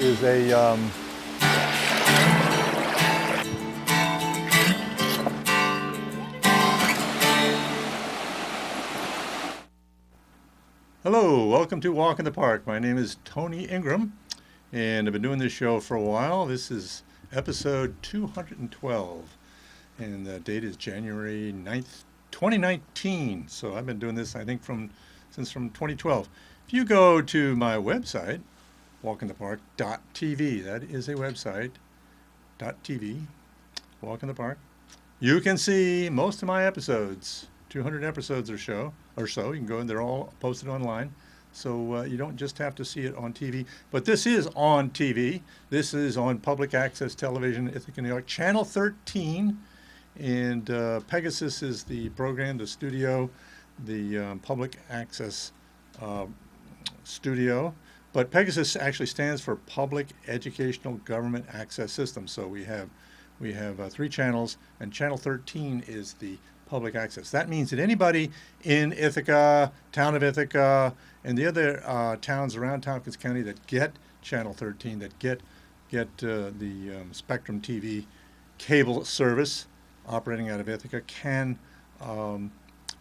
is a hello, welcome to Walk in the Park. My name is Tony Ingram, and I've been doing this show for a while. This is episode 212, and the date is January 9th, 2019. So I've been doing this, I think, since 2012. If you go to my website, walkinthepark.tv, that is a website, .tv, Walk in the Park, you can see most of my episodes, 200 episodes or so. You can go and they're all posted online. So you don't just have to see it on TV. But this is on TV. This is on public access television, Ithaca, New York, Channel 13. And Pegasus is the program, the studio, the public access studio. But Pegasus actually stands for Public Educational Government Access System. So we have 3 channels, and Channel 13 is the public access. That means that anybody in Ithaca, town of Ithaca, and the other towns around Tompkins County that get Channel 13, that get the Spectrum TV cable service operating out of Ithaca, can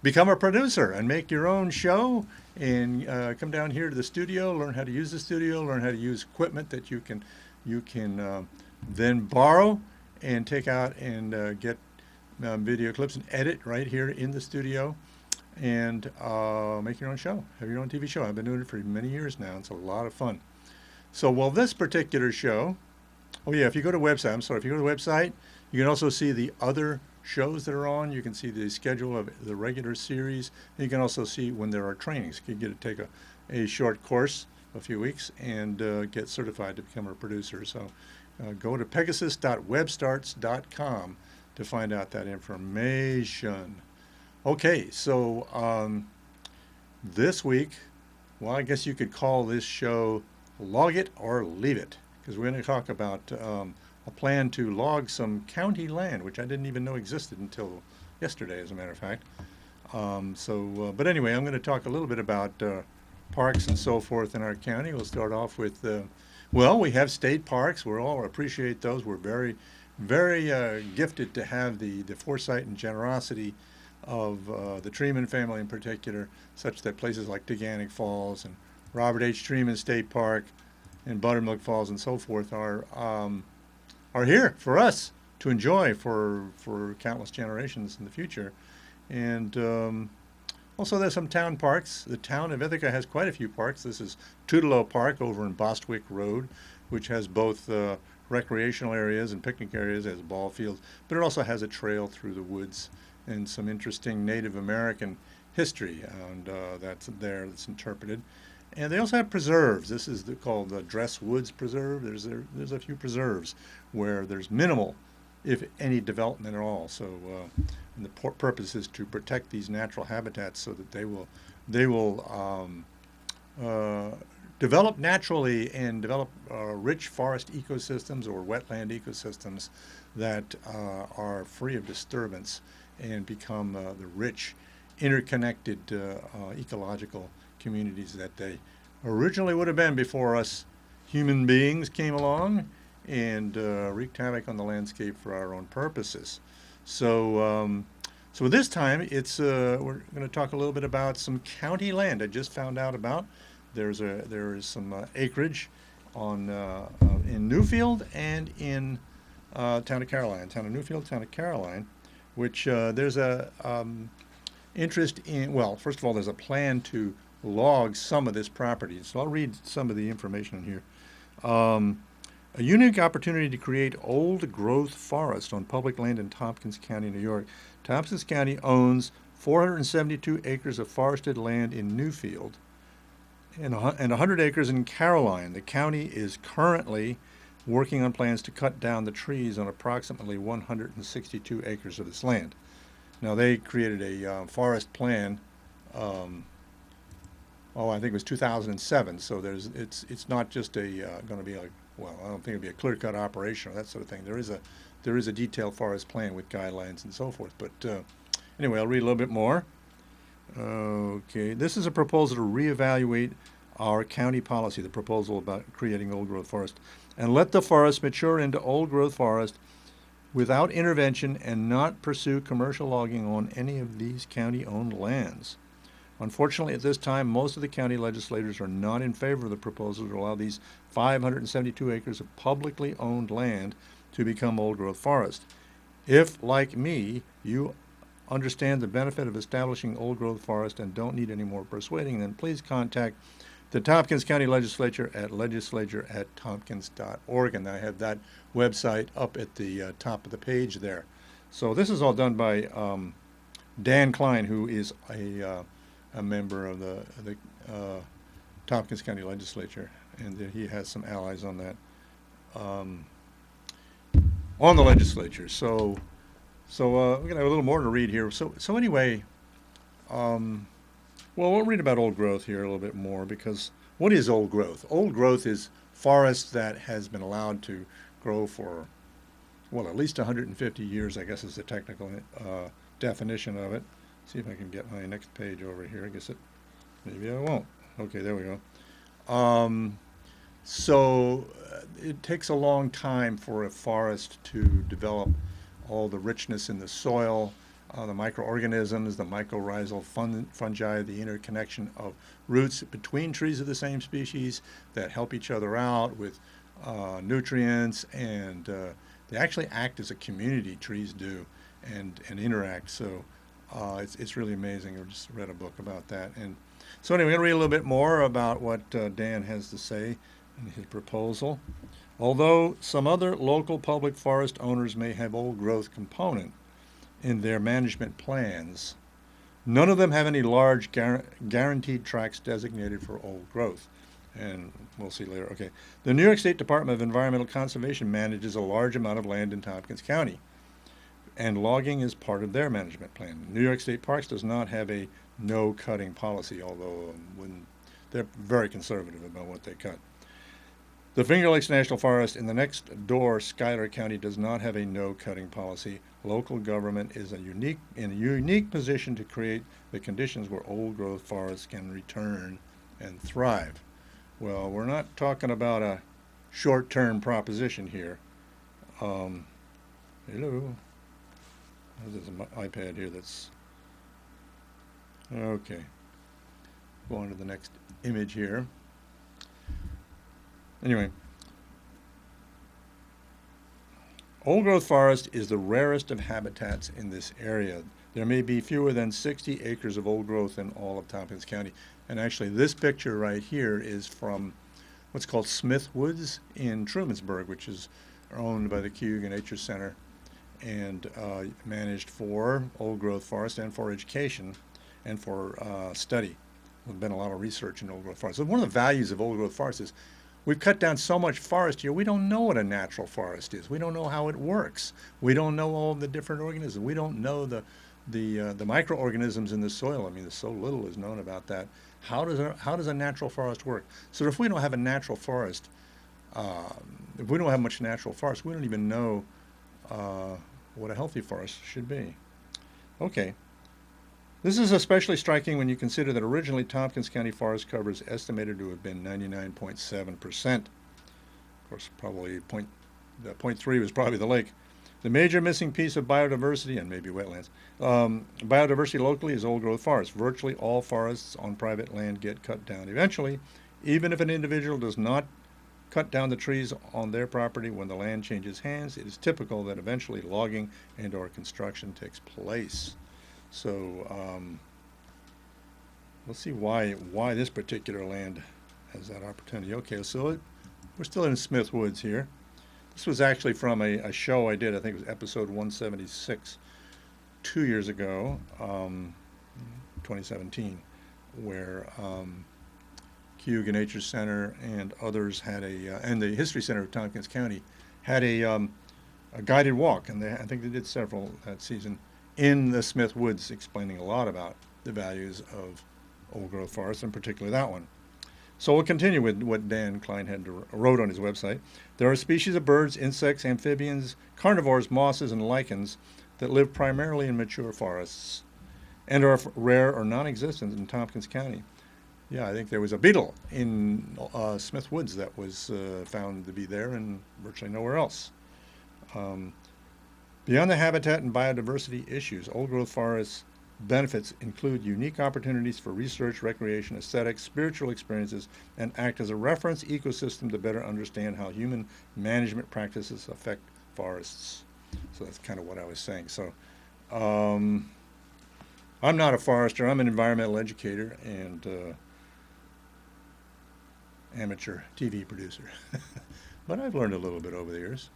become a producer and make your own show, and come down here to the studio, learn how to use the studio, learn how to use equipment that you can then borrow and take out and get video clips and edit right here in the studio, and make your own show, have your own TV show. I've been doing it for many years now. It's a lot of fun. So, well, this particular show, oh yeah, if you go to the website, you can also see the other shows that are on. You can see the schedule of the regular series. You can also see when there are trainings. You can take a short course, a few weeks, and get certified to become a producer. So go to pegasus.webstarts.com to find out that information. Okay, so this week, well, I guess you could call this show Log It or Leave It, because we're going to talk about a plan to log some county land, which I didn't even know existed until yesterday, as a matter of fact. But anyway, I'm going to talk a little bit about parks and so forth in our county. We'll start off with, well, we have state parks. We all appreciate those. We're very, very gifted to have the foresight and generosity of the Treeman family in particular, such that places like Teganic Falls and Robert H. Treeman State Park and Buttermilk Falls and so forth are here for us to enjoy for countless generations in the future. And also there's some town parks. The town of Ithaca has quite a few parks. This is Tutelo Park over in Bostwick Road, which has both recreational areas and picnic areas, as ball fields, but it also has a trail through the woods and some interesting Native American history, and that's interpreted. And they also have preserves. This is called the Dress Woods Preserve. There's a few preserves where there's minimal, if any, development at all. So, and the purpose is to protect these natural habitats so that they will develop naturally and develop rich forest ecosystems or wetland ecosystems that are free of disturbance and become the rich, interconnected ecological communities that they originally would have been before us human beings came along and wreaked havoc on the landscape for our own purposes. So, so this time we're going to talk a little bit about some county land I just found out about. There is some acreage in Newfield and in town of Newfield, town of Caroline, which there's a interest in. Well, first of all, there's a plan to log some of this property. So I'll read some of the information in here. A unique opportunity to create old growth forest on public land in Tompkins County, New York. Tompkins County owns 472 acres of forested land in Newfield and 100 acres in Caroline. The county is currently working on plans to cut down the trees on approximately 162 acres of this land. Now, they created a forest plan, I think it was 2007, so it's not just going to be like, well, I don't think it'll be a clear-cut operation or that sort of thing. There is a detailed forest plan with guidelines and so forth. But anyway, I'll read a little bit more. Okay, this is a proposal to reevaluate our county policy, the proposal about creating old growth forest, and let the forest mature into old growth forest without intervention and not pursue commercial logging on any of these county-owned lands. Unfortunately, at this time, most of the county legislators are not in favor of the proposal to allow these 572 acres of publicly owned land to become old growth forest. If, like me, you understand the benefit of establishing old growth forest and don't need any more persuading, then please contact the Tompkins County Legislature at legislature@tompkins.org, and I have that website up at the top of the page there. So this is all done by Dan Klein, who is a member of the Tompkins County Legislature, and he has some allies on that on the legislature. So we're gonna have a little more to read here. So anyway, well, we'll read about old growth here a little bit more, because what is old growth? Old growth is forest that has been allowed to grow for, well, at least 150 years, I guess is the technical definition of it. See if I can get my next page over here. I guess maybe I won't. Okay, there we go. It takes a long time for a forest to develop all the richness in the soil, the microorganisms, the mycorrhizal fungi, the interconnection of roots between trees of the same species that help each other out with nutrients, and they actually act as a community, trees do, and interact. So it's really amazing. I just read a book about that. And so anyway, we're going to read a little bit more about what Dan has to say in his proposal. Although some other local public forest owners may have old growth component in their management plans, none of them have any large guaranteed tracts designated for old growth. And we'll see later. Okay. The New York State Department of Environmental Conservation manages a large amount of land in Tompkins County, and logging is part of their management plan. New York State Parks does not have a no-cutting policy, although when they're very conservative about what they cut. The Finger Lakes National Forest in the next door, Schuyler County, does not have a no-cutting policy. Local government is in a unique position to create the conditions where old-growth forests can return and thrive. Well, we're not talking about a short-term proposition here. Hello. There's an iPad here that's... Okay. Go on to the next image here. Anyway, old-growth forest is the rarest of habitats in this area. There may be fewer than 60 acres of old growth in all of Tompkins County. And actually, this picture right here is from what's called Smith Woods in Trumansburg, which is owned by the Cayuga Nature Center and managed for old-growth forest and for education and for study. There's been a lot of research in old-growth forest. So one of the values of old-growth forest is we've cut down so much forest here, we don't know what a natural forest is. We don't know how it works. We don't know all the different organisms. We don't know the microorganisms in the soil. I mean, there's so little is known about that. How does a natural forest work? So if we don't have a natural forest, if we don't have much natural forest, we don't even know what a healthy forest should be. Okay. This is especially striking when you consider that originally Tompkins County forest cover is estimated to have been 99.7%. Of course, probably the 0.3 was probably the lake. The major missing piece of biodiversity, and maybe wetlands, biodiversity locally is old-growth forest. Virtually all forests on private land get cut down eventually, even if an individual does not cut down the trees on their property when the land changes hands. It is typical that eventually logging and/or construction takes place. So let's see why this particular land has that opportunity. Okay, so we're still in Smith Woods here. This was actually from a show I did. I think it was episode 176, 2 years ago, 2017, where Cayuga Nature Center and others had and the History Center of Tompkins County had a guided walk, and I think they did several that season in the Smith Woods, explaining a lot about the values of old-growth forests, and particularly that one. So we'll continue with what Dan Klein wrote on his website. There are species of birds, insects, amphibians, carnivores, mosses, and lichens that live primarily in mature forests and are rare or non-existent in Tompkins County. Yeah, I think there was a beetle in Smith Woods that was found to be there and virtually nowhere else. Um, Beyond the habitat and biodiversity issues, old growth forests benefits include unique opportunities for research, recreation, aesthetics, spiritual experiences, and act as a reference ecosystem to better understand how human management practices affect forests. So that's kind of what I was saying. So um, I'm not a forester, I'm an environmental educator and amateur TV producer. But I've learned a little bit over the years.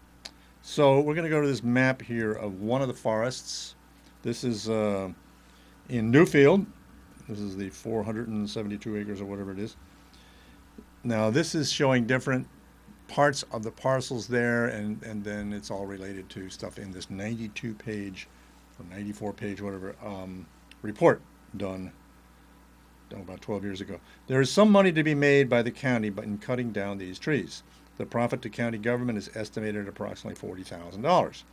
So we're going to go to this map here of one of the forests. This is in Newfield. This is the 472 acres or whatever it is. Now this is showing different parts of the parcels there, and then it's all related to stuff in this 92 page or 94 page, whatever, report done about 12 years ago. There is some money to be made by the county in cutting down these trees. The profit to county government is estimated at approximately $40,000.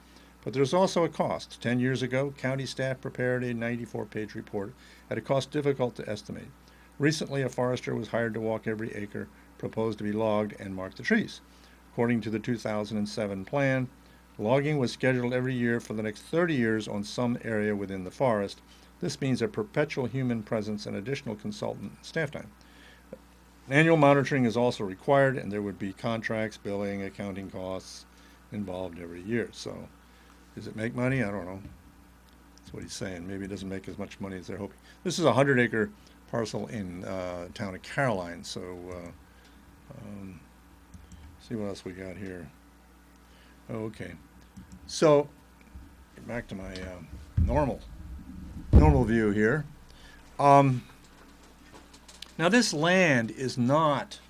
But there's also a cost. 10 years ago, county staff prepared a 94-page report at a cost difficult to estimate. Recently, a forester was hired to walk every acre proposed to be logged and mark the trees. According to the 2007 plan, logging was scheduled every year for the next 30 years on some area within the forest. This means a perpetual human presence and additional consultant staff time. Annual monitoring is also required, and there would be contracts, billing, accounting costs involved every year. So, does it make money? I don't know. That's what he's saying. Maybe it doesn't make as much money as they're hoping. This is a 100-acre parcel in town of Caroline. So, see what else we got here. Okay. So, back to my normal view here. Now this land is not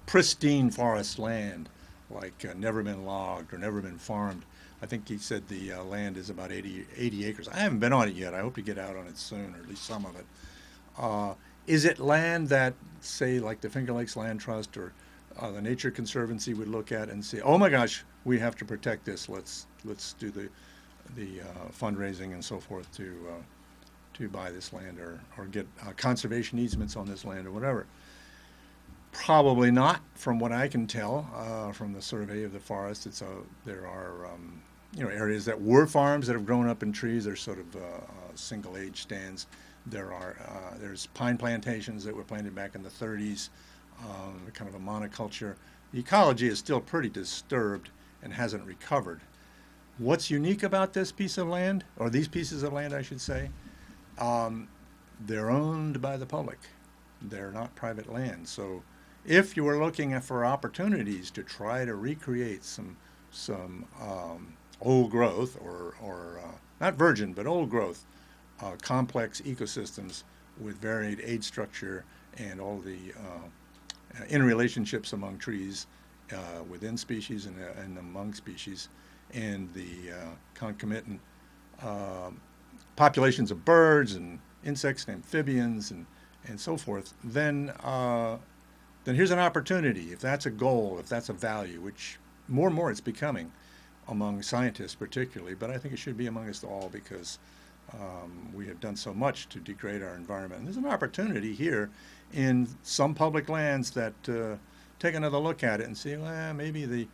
pristine forest land, like never been logged or never been farmed. I think he said the land is about 80 acres. I haven't been on it yet. I hope to get out on it soon, or at least some of it. Is it land that, say, like the Finger Lakes Land Trust or the Nature Conservancy would look at and say, "Oh my gosh, we have to protect this. Let's do the fundraising and so forth to buy this land or get conservation easements on this land or whatever." Probably not, from what I can tell from the survey of the forest. There are areas that were farms that have grown up in trees. They're sort of single age stands. There's pine plantations that were planted back in the 30s, kind of a monoculture. The ecology is still pretty disturbed and hasn't recovered. What's unique about this piece of land, or these pieces of land, I should say? They're owned by the public. They're not private land. So if you were looking for opportunities to try to recreate some old growth or not virgin but old growth complex ecosystems with varied age structure and all the interrelationships among trees within species and among species, and the concomitant populations of birds and insects and amphibians and so forth, then here's an opportunity. If that's a goal, if that's a value, which more and more it's becoming among scientists particularly, but I think it should be among us all, because we have done so much to degrade our environment. And there's an opportunity here in some public lands that take another look at it and see, well, maybe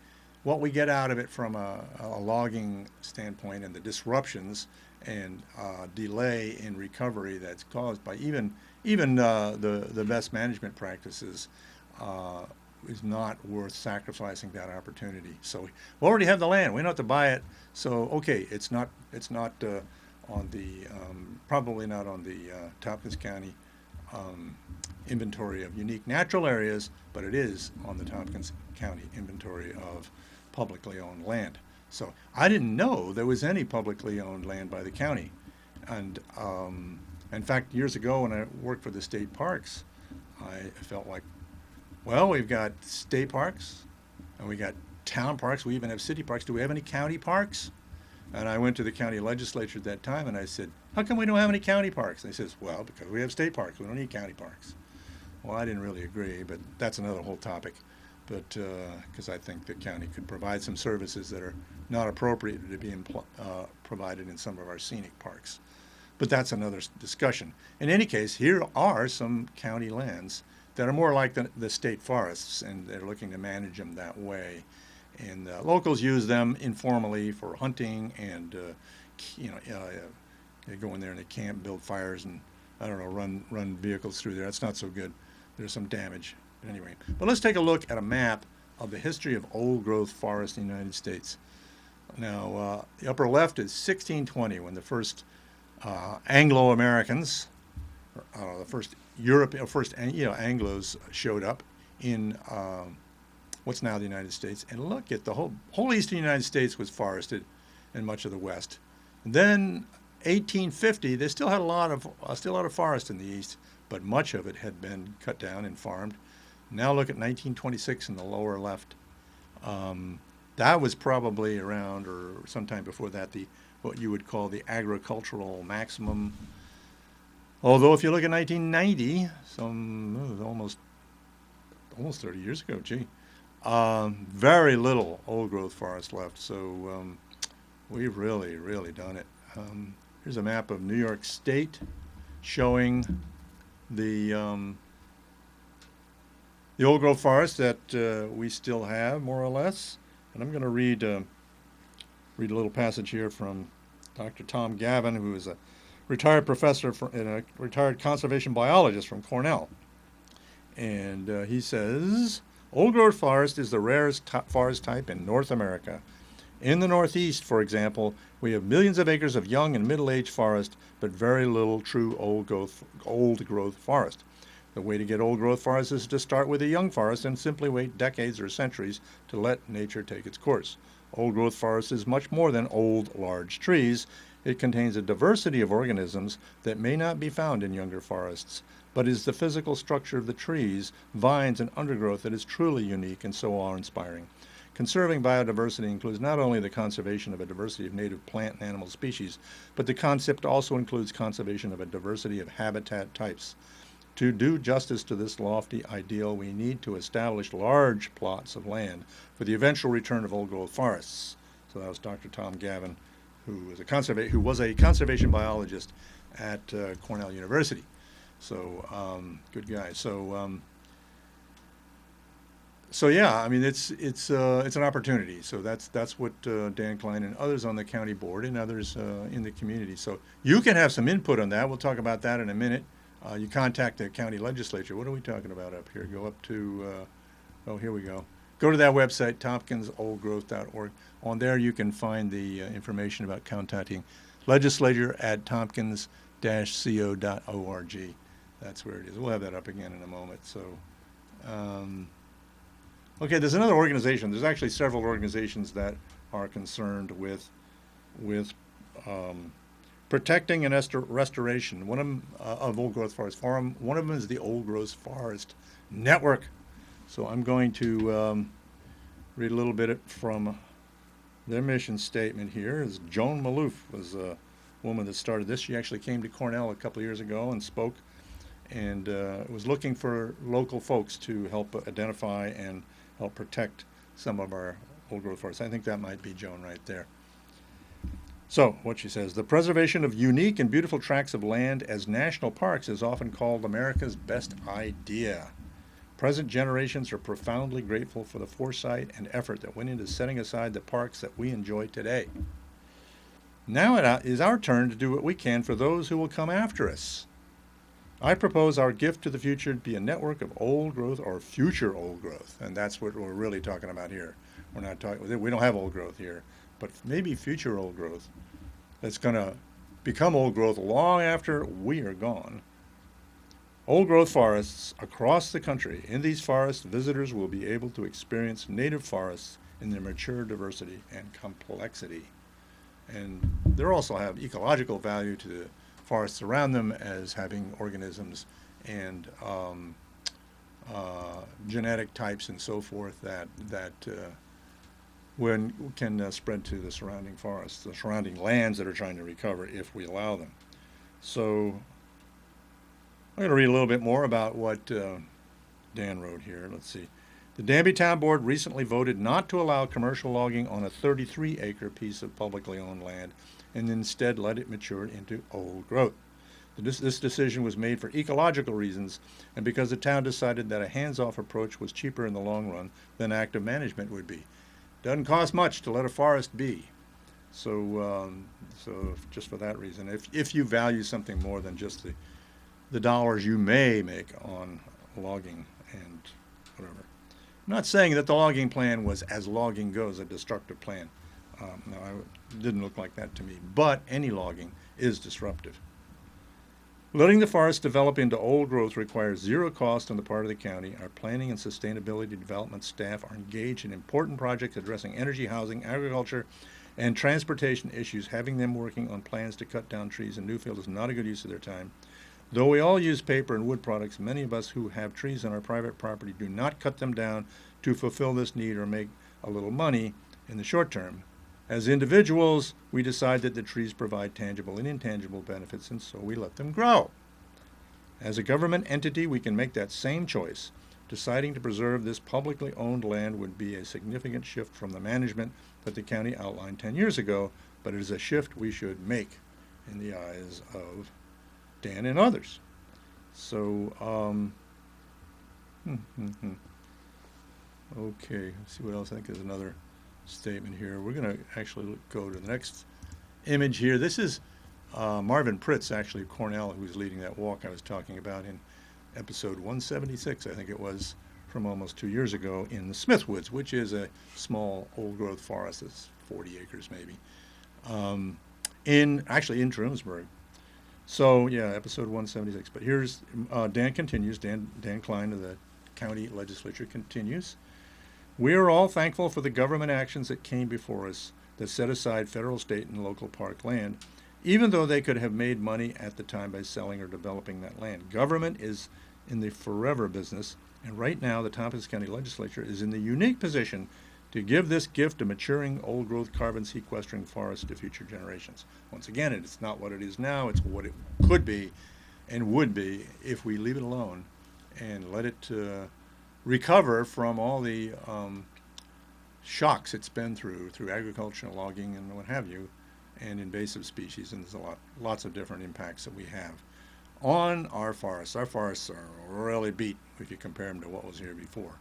what we get out of it from a logging standpoint and the disruptions and delay in recovery that's caused by even the best management practices is not worth sacrificing that opportunity. So we already have the land. We don't have to buy it. So okay, it's not on the probably not on the Tompkins County inventory of unique natural areas, but it is on the Tompkins County inventory of publicly owned land. So I didn't know there was any publicly owned land by the county. And in fact, years ago when I worked for the state parks, I felt like, well, we've got state parks and we got town parks. We even have city parks. Do we have any county parks? And I went to the county legislature at that time and I said, how come we don't have any county parks? And they says, well, because we have state parks. We don't need county parks. Well, I didn't really agree, but that's another whole topic. But because I think the county could provide some services that are not appropriate to be provided in some of our scenic parks. But that's another discussion. In any case, here are some county lands that are more like the state forests, and they're looking to manage them that way. And locals use them informally for hunting, and they go in there and they camp, build fires, and I don't know, run vehicles through there. That's not so good. There's some damage. Anyway, but let's take a look at a map of the history of old-growth forest in the United States. Now, the upper left is 1620, when the first Anglo-Americans, the first Anglos showed up in what's now the United States. And look at the whole eastern United States was forested, and much of the west. And then 1850, they still had a lot of forest in the east, but much of it had been cut down and farmed. Now look at 1926 in the lower left. That was probably around, or sometime before that, what you would call the agricultural maximum. Although if you look at 1990, almost 30 years ago, gee, very little old-growth forest left. So we've really, really done it. Here's a map of New York State showing the old-growth forest that we still have, more or less. And I'm going to read a little passage here from Dr. Tom Gavin, who is a retired professor and a retired conservation biologist from Cornell. And he says, old-growth forest is the rarest forest type in North America. In the Northeast, for example, we have millions of acres of young and middle-aged forest, but very little true old-growth forest. The way to get old-growth forest is to start with a young forest and simply wait decades or centuries to let nature take its course. Old-growth forest is much more than old, large trees. It contains a diversity of organisms that may not be found in younger forests, but is the physical structure of the trees, vines, and undergrowth that is truly unique and so awe-inspiring. Conserving biodiversity includes not only the conservation of a diversity of native plant and animal species, but the concept also includes conservation of a diversity of habitat types. To do justice to this lofty ideal, we need to establish large plots of land for the eventual return of old-growth forests. So that was Dr. Tom Gavin, who was a conservation biologist at Cornell University. So good guy. So yeah, I mean it's an opportunity. So that's what Dan Klein and others on the county board and others in the community. So you can have some input on that. We'll talk about that in a minute. You contact the county legislature. What are we talking about up here? Go up to, here we go. Go to that website, tompkinsoldgrowth.org. On there you can find the information about contacting legislature at tompkins-co.org. That's where it is. We'll have that up again in a moment. So, okay, there's another organization. There's actually several organizations that are concerned with protecting and restoration. One of them of old-growth forest farm. One of them is the Old Growth Forest Network. So I'm going to read a little bit from their mission statement here. Is Joan Maloof was a woman that started this. She actually came to Cornell a couple of years ago and spoke, and was looking for local folks to help identify and help protect some of our old-growth forests. I think that might be Joan right there. So, what she says, the preservation of unique and beautiful tracts of land as national parks is often called America's best idea. Present generations are profoundly grateful for the foresight and effort that went into setting aside the parks that we enjoy today. Now it is our turn to do what we can for those who will come after us. I propose our gift to the future to be a network of old growth or future old growth, and that's what we're really talking about here. We're not talking, we don't have old growth here, but maybe future old growth that's going to become old growth long after we are gone. Old growth forests across the country. In these forests, visitors will be able to experience native forests in their mature diversity and complexity. And they also have ecological value to the forests around them as having organisms and genetic types and so forth that can spread to the surrounding forests, the surrounding lands that are trying to recover if we allow them. So I'm going to read a little bit more about what Dan wrote here. Let's see. The Danby Town Board recently voted not to allow commercial logging on a 33-acre piece of publicly owned land and instead let it mature into old growth. This decision was made for ecological reasons and because the town decided that a hands-off approach was cheaper in the long run than active management would be. Doesn't cost much to let a forest be. So just for that reason, if you value something more than just the dollars you may make on logging and whatever. I'm not saying that the logging plan was, as logging goes, a destructive plan. No, it didn't look like that to me. But any logging is disruptive. Letting the forest develop into old growth requires zero cost on the part of the county. Our planning and sustainability development staff are engaged in important projects addressing energy, housing, agriculture, and transportation issues. Having them working on plans to cut down trees in Newfield is not a good use of their time. Though we all use paper and wood products, many of us who have trees on our private property do not cut them down to fulfill this need or make a little money in the short term. As individuals, we decide that the trees provide tangible and intangible benefits, and so we let them grow. As a government entity, we can make that same choice. Deciding to preserve this publicly owned land would be a significant shift from the management that the county outlined 10 years ago, but it is a shift we should make in the eyes of Dan and others. So, okay, let's see what else. I think there's another statement here. We're going to actually go to the next image here. This is Marvin Pritz, actually, of Cornell, who's leading that walk I was talking about in episode 176, I think it was, from almost 2 years ago in the Smithwoods, which is a small old-growth forest. It's 40 acres maybe, in Trumansburg. So, yeah, episode 176. But here's, Dan continues, Dan Klein of the county legislature continues. We are all thankful for the government actions that came before us that set aside federal, state, and local park land, even though they could have made money at the time by selling or developing that land. Government is in the forever business, and right now the Tompkins County Legislature is in the unique position to give this gift of maturing old-growth carbon sequestering forests to future generations. Once again, it's not what it is now, it's what it could be and would be if we leave it alone and let it recover from all the shocks it's been through agriculture, logging, and what have you, and invasive species, and there's lots of different impacts that we have on our forests. Our forests are really beat if you compare them to what was here before,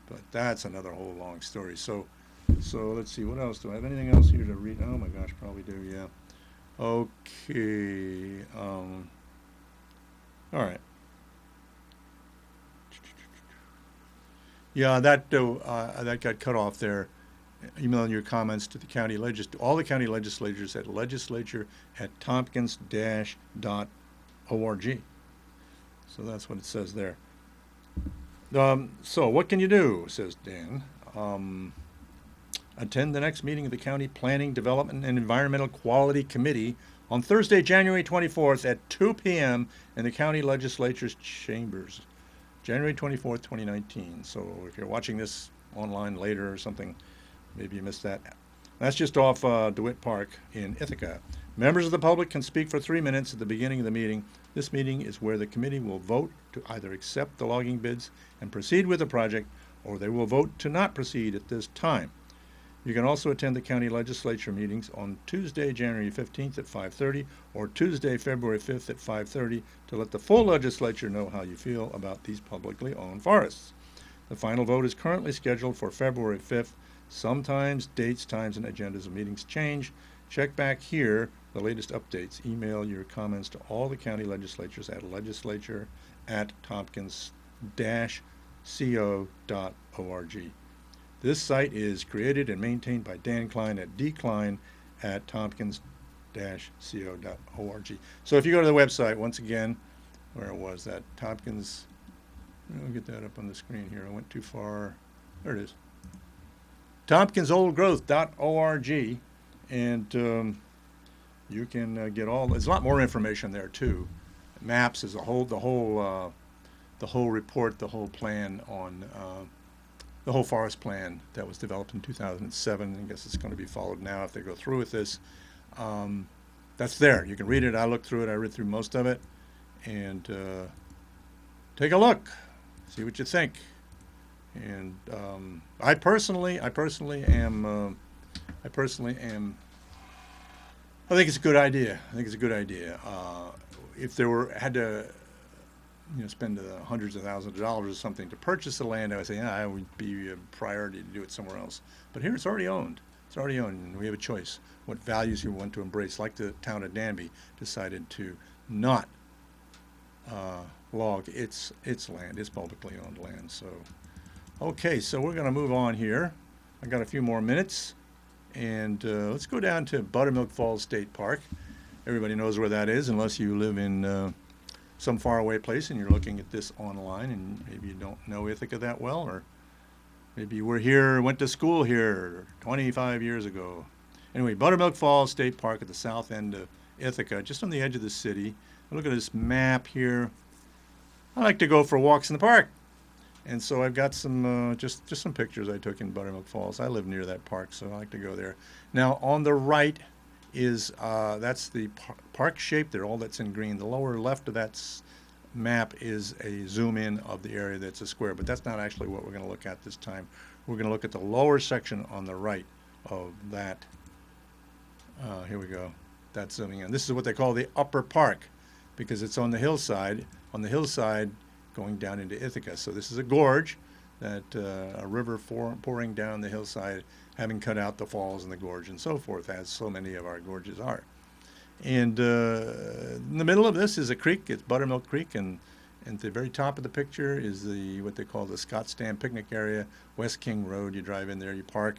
but that's another whole long story. So let's see, what else? Do I have anything else here to read? Oh my gosh, probably do, yeah. Okay, all right. Yeah, that got cut off there. Emailing your comments to the county all the county legislators at legislature@tompkins-.org. So that's what it says there. So what can you do, says Dan. Attend the next meeting of the County Planning, Development, and Environmental Quality Committee on Thursday, January 24th at 2 p.m. in the county legislature's chambers. January 24th, 2019. So if you're watching this online later or something, maybe you missed that. That's just off DeWitt Park in Ithaca. Members of the public can speak for 3 minutes at the beginning of the meeting. This meeting is where the committee will vote to either accept the logging bids and proceed with the project, or they will vote to not proceed at this time. You can also attend the county legislature meetings on Tuesday, January 15th at 5:30 or Tuesday, February 5th at 5:30 to let the full legislature know how you feel about these publicly owned forests. The final vote is currently scheduled for February 5th. Sometimes dates, times, and agendas of meetings change. Check back here the latest updates. Email your comments to all the county legislatures at legislature@tompkins-co.org. This site is created and maintained by Dan Klein at dklein@tompkins-co.org. So if you go to the website, once again, where was that? Tompkins, I'll get that up on the screen here. I went too far. There it is. TompkinsOldGrowth.org, and you can get there's a lot more information there too. Maps is the whole report, the whole plan on the whole forest plan that was developed in 2007. I guess it's going to be followed now if they go through with this. That's there. You can read it. I looked through it. I read through most of it, and take a look, see what you think. And I personally am. I think it's a good idea. I think it's a good idea. If there were had to, spend hundreds of thousands of dollars or something to purchase the land, I would say, it would be a priority to do it somewhere else. But here it's already owned. It's already owned, and we have a choice what values we want to embrace. Like the town of Danby decided to not log its land, its publicly owned land. So, okay, so we're going to move on here. I got a few more minutes, and let's go down to Buttermilk Falls State Park. Everybody knows where that is, unless you live in some faraway place and you're looking at this online, and maybe you don't know Ithaca that well, or maybe you were here, went to school here 25 years ago. Anyway, Buttermilk Falls State Park at the south end of Ithaca, just on the edge of the city. Look at this map here. I like to go for walks in the park, and so I've got some just some pictures I took in Buttermilk Falls. I live near that park, so I like to go there. Now on the right is that's the park shape there, all that's in green. The lower left of that map is a zoom in of the area that's a square, but that's not actually what we're going to look at this time. We're going to look at the lower section on the right of that. Here we go. That's zooming in. This is what they call the upper park, because it's on the hillside. On the hillside, going down into Ithaca. So this is a gorge, that a river pouring down the hillside, having cut out the falls and the gorge and so forth, as so many of our gorges are. And in the middle of this is a creek. It's Buttermilk Creek, and at the very top of the picture is what they call the Scott Stam picnic area, West King Road. You drive in there, you park,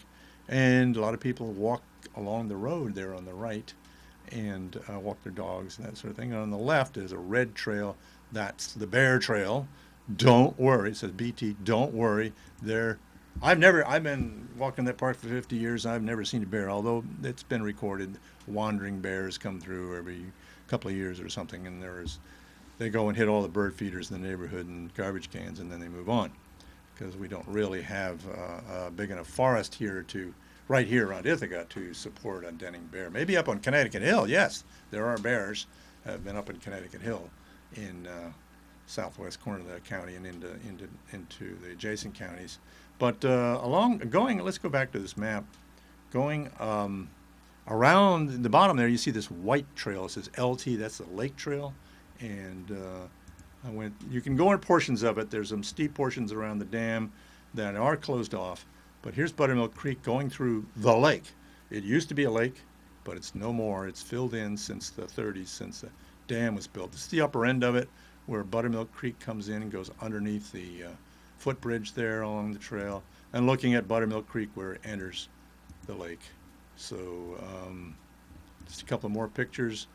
and a lot of people walk along the road there on the right, and walk their dogs and that sort of thing. And on the left is a red trail. That's the Bear Trail. Don't worry, it says BT. Don't worry. I've been walking that park for 50 years. I've never seen a bear, although it's been recorded. Wandering bears come through every couple of years or something, and they go and hit all the bird feeders in the neighborhood and garbage cans, and then they move on, because we don't really have a big enough forest here right here around Ithaca to support a denning bear. Maybe up on Connecticut Hill, yes, there are bears. Have been up in Connecticut Hill in southwest corner of the county and into the adjacent counties. But let's go back to this map. Going around the bottom there, you see this white trail. It says LT. That's the Lake Trail, and you can go in portions of it. There's some steep portions around the dam that are closed off. But here's Buttermilk Creek going through the lake. It used to be a lake, but it's no more. It's filled in since the 30s, since the dam was built. This is the upper end of it, where Buttermilk Creek comes in and goes underneath the footbridge there along the trail, and looking at Buttermilk Creek where it enters the lake. So just a couple more pictures.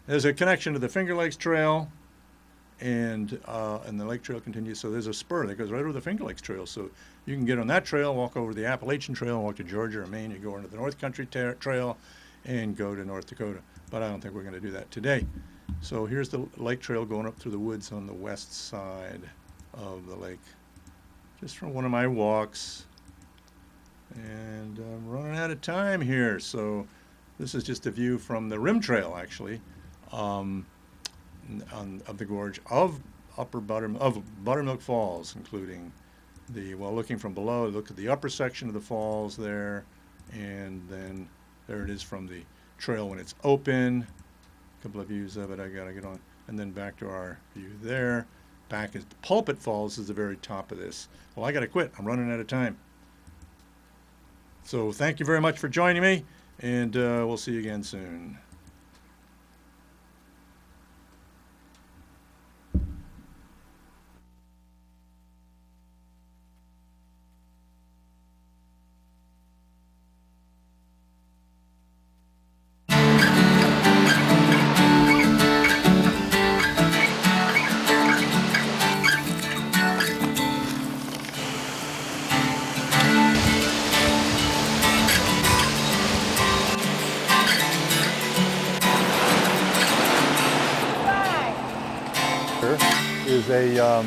There's a connection to the Finger Lakes Trail, and the Lake Trail continues. So there's a spur that goes right over the Finger Lakes Trail. So you can get on that trail, walk over the Appalachian Trail, and walk to Georgia or Maine. You go into the North Country Trail and go to North Dakota. But I don't think we're going to do that today. So here's the Lake Trail going up through the woods on the west side of the lake, just from one of my walks. And I'm running out of time here, so this is just a view from the rim trail, actually, of the gorge of Buttermilk Falls, including looking from below, look at the upper section of the falls there, and then there it is from the trail when it's open. A couple of views of it I gotta get on, and then back to our view there. Back is Pulpit Falls is the very top of this. Well, I gotta quit. I'm running out of time. So thank you very much for joining me, and we'll see you again soon. Is a